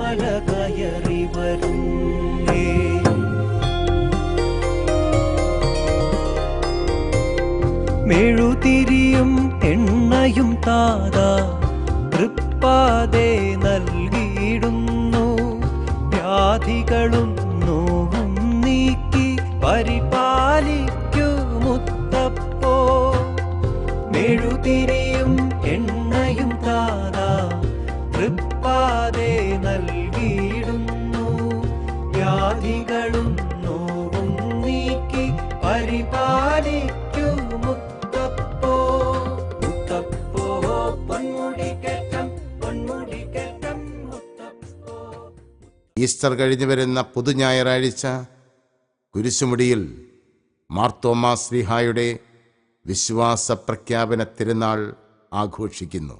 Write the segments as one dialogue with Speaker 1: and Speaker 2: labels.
Speaker 1: മല കയറി വരും. മെഴുതിരിയും എണ്ണയും താതാ തൃപ്പാതെ നൽകിയിടുന്നു. വ്യാധികളും നോവും നീക്കി പരിപാലിക്കൂ മുത്തപ്പോ. മെഴുതിരിയും എണ്ണയും താതാ തൃപ്പാതെ നൽകിയിടുന്നു. വ്യാധികളും നോവും നീക്കി പരിപാലിക്കൂ മുത്തപ്പോ. മുത്തപ്പോ പൊന്മുടിക്കേറ്റം പൊന്മുടിക്കേറ്റം മുത്തപ്പോ.
Speaker 2: ഈസ്റ്റർ കഴിഞ്ഞു വരുന്ന പുതുഞായറാഴ്ച കുരിശുമുടിയിൽ മാർത്തോമാ ശ്ലീഹായുടെ വിശ്വാസ പ്രഖ്യാപന തിരുനാൾ ആഘോഷിക്കുന്നു.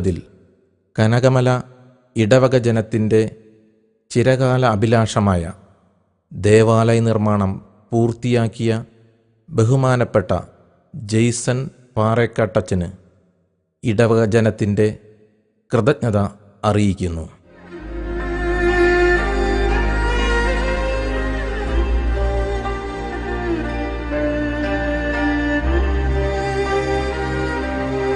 Speaker 3: ൽ കനകമല ഇടവക ജനത്തിൻ്റെ ചിരകാല അഭിലാഷമായ ദേവാലയ നിർമ്മാണം പൂർത്തിയാക്കിയ ബഹുമാനപ്പെട്ട ജെയ്സൺ പാറേക്കാട്ടച്ചന് ഇടവക ജനത്തിൻ്റെ കൃതജ്ഞത അറിയിക്കുന്നു.